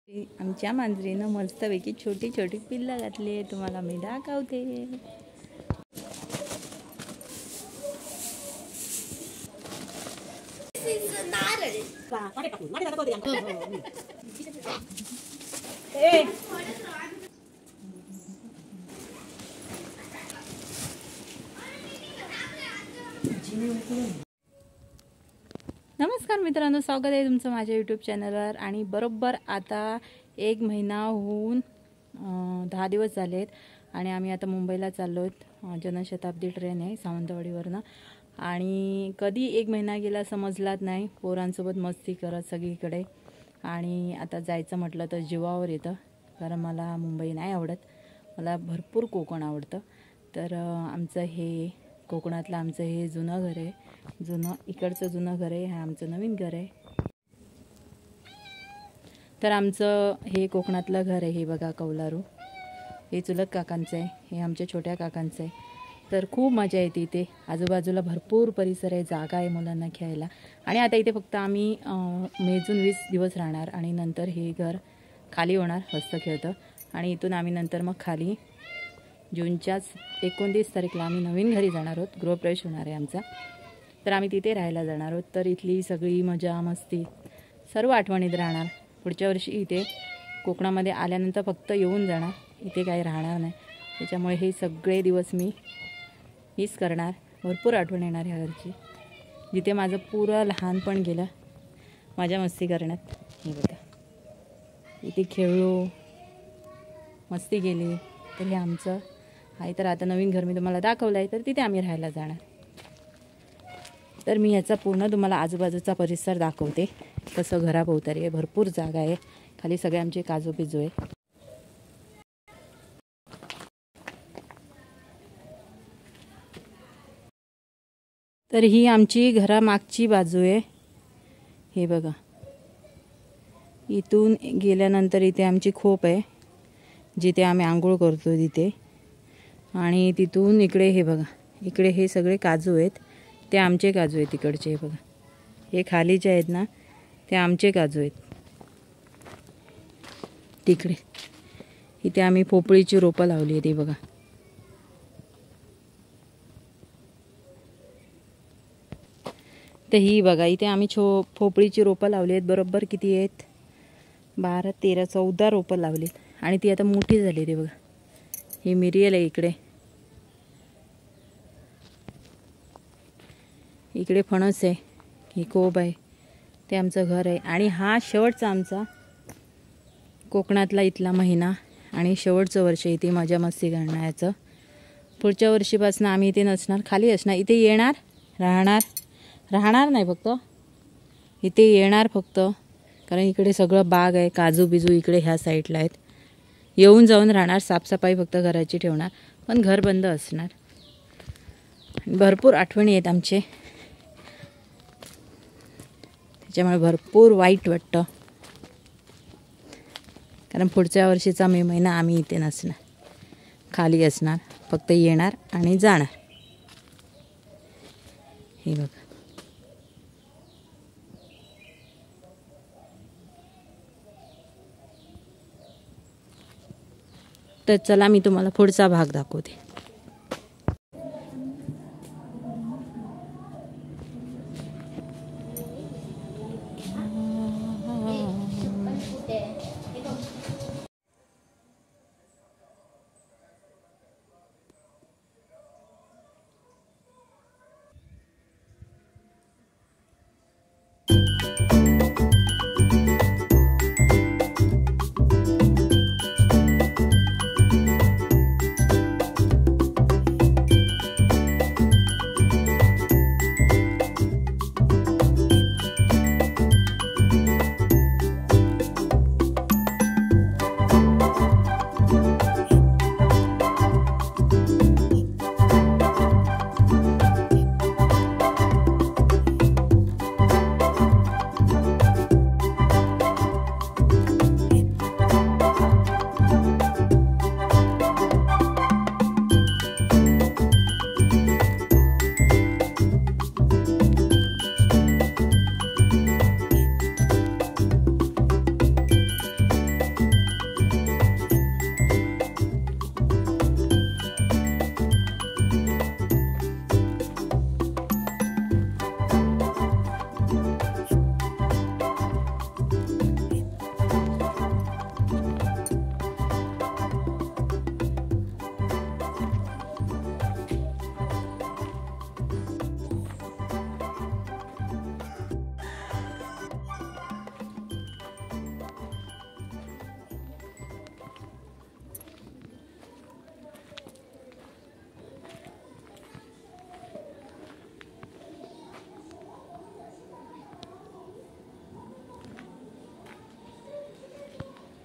आमच्या मांजरीनं मस्तपैकी छोटी छोटी पिल्लं घातली. तुम्हाला मी दाखवते. नमस्कार मित्रांनो, स्वागत आहे तुमचं माझ्या यूट्यूब चॅनलवर. आणि बरोबर आता 1 महिना होऊन 10 दिवस झालेत आणि आम्ही आता मुंबईला चाललो आहोत. जनशताब्दी ट्रेन आहे सावंतवाडीवरनं. आणि कधी 1 महिना गेला समजलाच नाही. पोरांसोबत मस्ती करत सगळीकडे. आणि आता जायचं म्हटलं तर जीवावर येतं, कारण मला मुंबई नाही आवडत. मला भरपूर कोकण आवडतं. तर आमचं हे कोकणातलं आमचं हे जुनं घर आहे. इकडचं जुनं घर आहे. हे आमचं नवीन घर आहे. तर आमचं हे कोकणातलं घर आहे. हे बघा कौलारू, हे चुलत काकांचं आहे. हे आमच्या छोट्या काकांचं आहे. तर खूप मजा येते इथे. आजूबाजूला भरपूर परिसर आहे, जागा आहे मुलांना खेळायला. आणि आता इथे फक्त आम्ही मेजून 20 दिवस राहणार आणि नंतर हे घर खाली होणार, हस्त खेळतं. आणि इथून आम्ही नंतर मग खाली जूनच्या 29 तारखेला आम्ही नवीन घरी जाणार आहोत. गृहप्रवेश होणार आहे आमचा. तर आम्ही तिथे राहायला जाणार आहोत. तर इथली सगळी मजा मस्ती सर्व आठवणीत राहणार. पुढच्या वर्षी इथे कोकणामध्ये आल्यानंतर फक्त येऊन जाणार, इथे काही राहणार नाही. त्याच्यामुळे हे सगळे दिवस मी मिस करणार. भरपूर आठवण येणार ह्या घरची, जिथे माझं पुरं लहानपण गेलं मजा मस्ती करण्यात. हे बघा, इथे खेळलो, मस्ती केली. तर हे आमचं आहे. तर आता नवीन घर मी तुम्हाला दाखवलं आहे, तर तिथे आम्ही राहायला जाणार. तर मी याचा पूर्ण तुम्हाला आजूबाजूचा परिसर दाखवते. कसं घराभोवतारी आहे, भरपूर जागा आहे. खाली सगळे आमचे काजू बिजू आहे. तर ही आमची घरामागची बाजू आहे. हे बघा, इथून गेल्यानंतर इथे आमची खोप आहे, जिथे आम्ही आंघोळ करतो तिथे. आणि तिथून इकडे हे बघा, इकडे हे सगळे काजू आहेत. ते आमचे काजू आहेत तिकडचे. हे बघा, हे खालीचे आहेत ना, ते आमचे काजू आहेत. तिकडे इथे आम्ही पोपळीची रोपं लावली आहेत. हे बघा, तर ही बघा, इथे आम्ही पोपळीची रोपं लावली आहेत. बरोबर किती आहेत? 12, 13, 14 रोपं लावलीत. आणि ती आता मोठी झाली. ते बघा, ही मिरियल आहे इकडे. इकडे फणस आहे, ही कोब आहे. ते आमचं घर आहे. आणि हा शेवटचा आमचा कोकणातला इथला महिना आणि शेवटचं वर्ष इथे मजा मस्ती करण्याचं. पुढच्या वर्षीपासून आम्ही इथे नसणार, खाली असणार. इथे येणार, राहणार नाही, फक्त इथे येणार फक्त. कारण इकडे सगळं बाग आहे, काजू बिजू इकडे ह्या साईडला आहेत. येऊन जाऊन राहणार, साफसफाई फक्त घराची ठेवणार, पण घर बंद असणार. भरपूर आठवणी आहेत आमचे, त्याच्यामुळे भरपूर वाईट वाटतं. कारण पुढच्या वर्षीचा मे महिना आम्ही इथे नसणार, खाली असणार, फक्त येणार आणि जाणार. हे बघा, तर चला मी तुम्हाला पुढचा भाग दाखवते.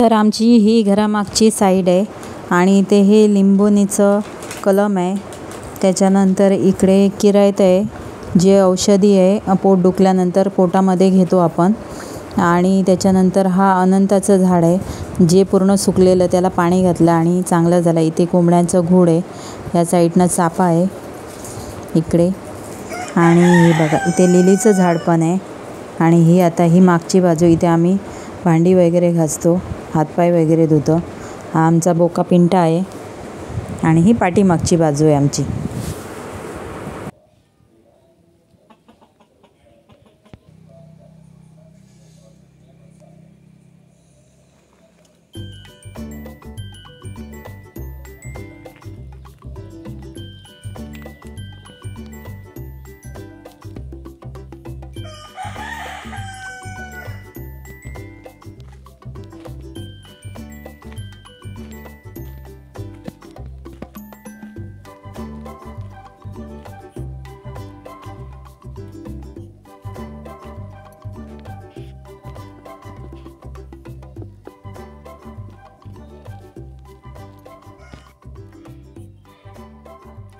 तर आमची ही घरामागची साईड आहे आणि ते हे लिंबोणीचं कलम आहे. त्याच्यानंतर इकडे किरायत आहे, जे औषधी आहे पोट दुखल्यानंतर पोटामध्ये घेतो आपण. आणि त्याच्यानंतर हा अनंताचं झाड आहे, जे पूर्ण सुकलेलं, त्याला पाणी घातलं आणि चांगलं झालं. इथे कोंबड्यांचं घूड आहे, या साईडनं चाफा आहे इकडे. आणि हे बघा इथे लिलीचं झाड पण आहे. आणि ही आता ही मागची बाजू, इथे आम्ही भांडी वगैरे घासतो, हातपाय वगैरे धुतो. हा आमचा बोका पिंटा आहे. आणि ही पाठीमागची बाजू आहे आमची.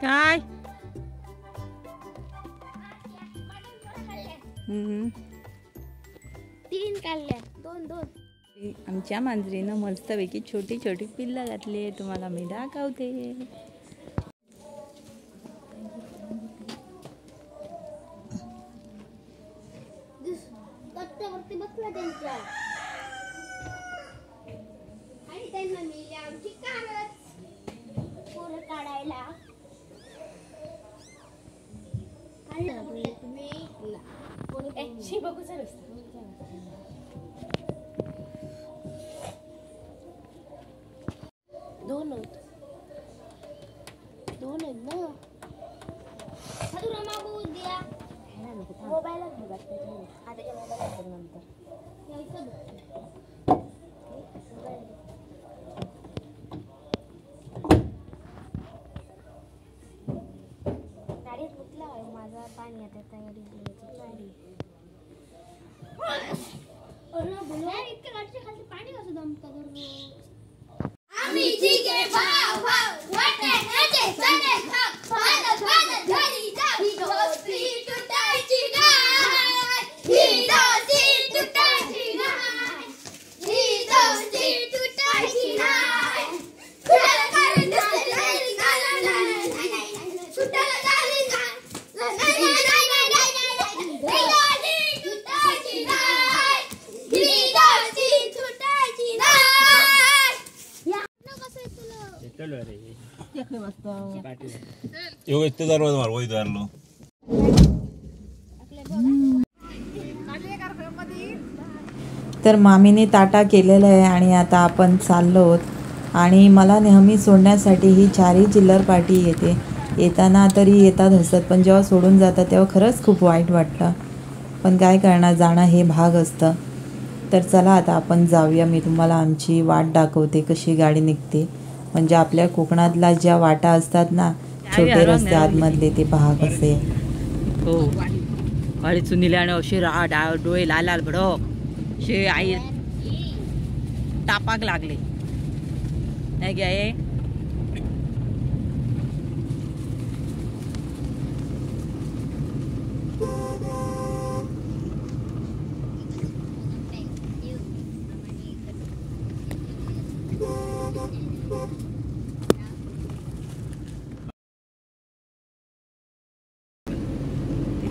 काय तीन काढल्या, दोन. आमच्या मांजरीनं मस्तपैकी छोटी छोटी पिल्लं घातली. तुम्हाला मी दाखवते. वरती बसला त्यांच्या आणि त्यांना मी आमची कारच पोरं काढायला. तुम्ही बघू सर दोन आहेत ना. मागू द्या मोबाईल नंतर गाडीत कुठला आहे माझा पाणी आता तयारी गाडी. इतक्या गाडीच्या खाली पाणी कसं दमतं दररोज. आम्ही जिगे भाव भाव वाटण्याचे सणे भाव भानत भानत घरी जावी दोस्ती तुटायची नाही. ही दोस्ती तुटायची नाही. ही दोस्ती तुटायची नाही. सुटायला काढून दुसरी नाही सुटायला काढून नाही. ही दोस्ती तुटायची नाही. ही दोस्ती तुटायची नाही. तर मामीने ताटा केलेला आहे आणि आता आपण चाललो आहोत. आणि मला नेहमी सोडण्यासाठी ही चारही चिल्लर पार्टी येते. येताना तरी येतात हसत, पण जेव्हा सोडून जातात तेव्हा खरंच खूप वाईट वाटतं. पण काय करणार, जाणं हे भाग असतं. तर चला आता आपण जाऊया. मी तुम्हाला आमची वाट दाखवते, कशी गाडी निघते. म्हणजे आपल्या कोकणातला ज्या वाटा असतात ना, छोटे रस्ते आतमधले, ते पहा कसे. हो, गाडी चुनील्याने अशी डोळे लाल लाल भडक शे आई तापाक लागले नाही गे.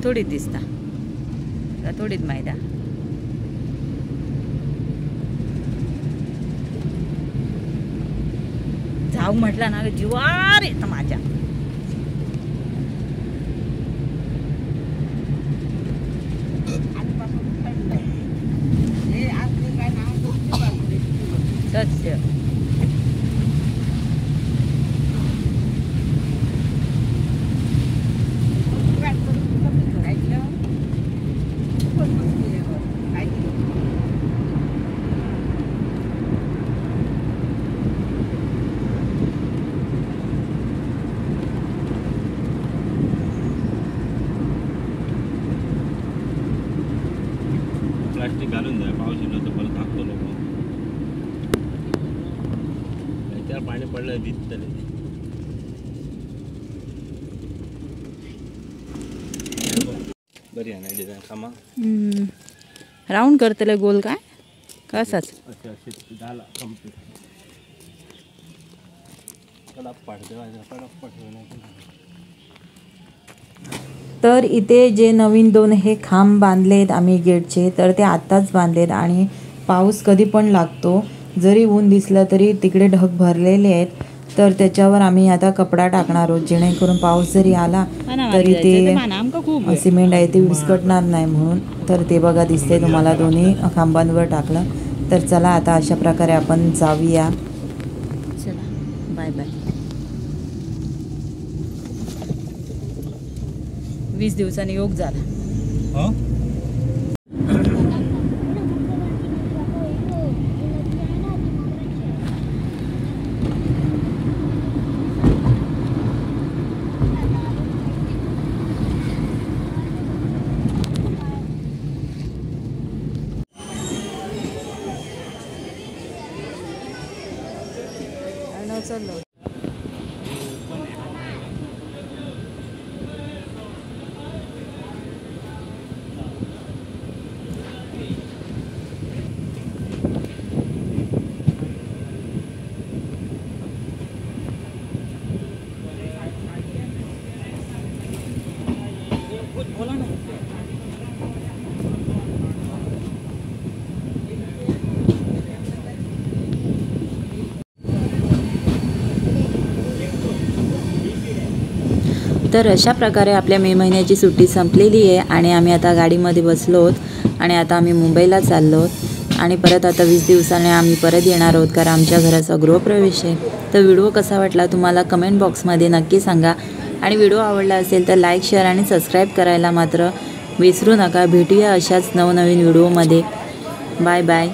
थोडीच दिसता, थोडीच माहिती. जाऊ म्हटलं ना जीवार येतं माझ्या. सत्य प्लास्टिक घालून द्या, पाऊस येतो तर परत टाकतो लोक. पाणी पडलं दिसतले बरी आहे ना डिझाईन कामा राऊंड करतले गोल काय कसाच असे असे झाला कम्प्लीट तर इथे जे नवीन 2 हे खांब बांधलेत आम्ही गेटचे तर ते आत्ताच बांधलेत आणि पाऊस कधी पण लागतो जरी ऊन दिसलं तरी तिकडे ढग भरलेले आहेत तर त्याच्यावर आम्ही आता कपडा टाकणार आहोत जेणेकरून पाऊस जरी आला तरी ते सिमेंट आहे ते विस्कटणार नाही म्हणून तर ते बघा दिसते तुम्हाला दोन्ही खांबांवर टाकलं तर चला आता अशा प्रकारे आपण जाऊया चला बाय बाय 20 दिवसांनी योग झाला चाललो तर अशा प्रकारे आपल्या मे महिन्याची सुट्टी संपलेली आहे आणि आम्ही आता गाडीमध्ये बसलो आहोत आणि आता आम्ही मुंबईला चाललो आहोत आणि परत आता 20 दिवसांनी आम्ही परत येणार आहोत कारण आमच्या घराचा गृहप्रवेश आहे. तर व्हिडिओ कसा वाटला तुम्हाला कमेंट बॉक्समध्ये नक्की सांगा आणि व्हिडिओ आवडला असेल तर लाईक शेअर आणि सबस्क्राईब करायला मात्र विसरू नका. भेटूया अशाच नवनवीन व्हिडिओमध्ये. Bye bye.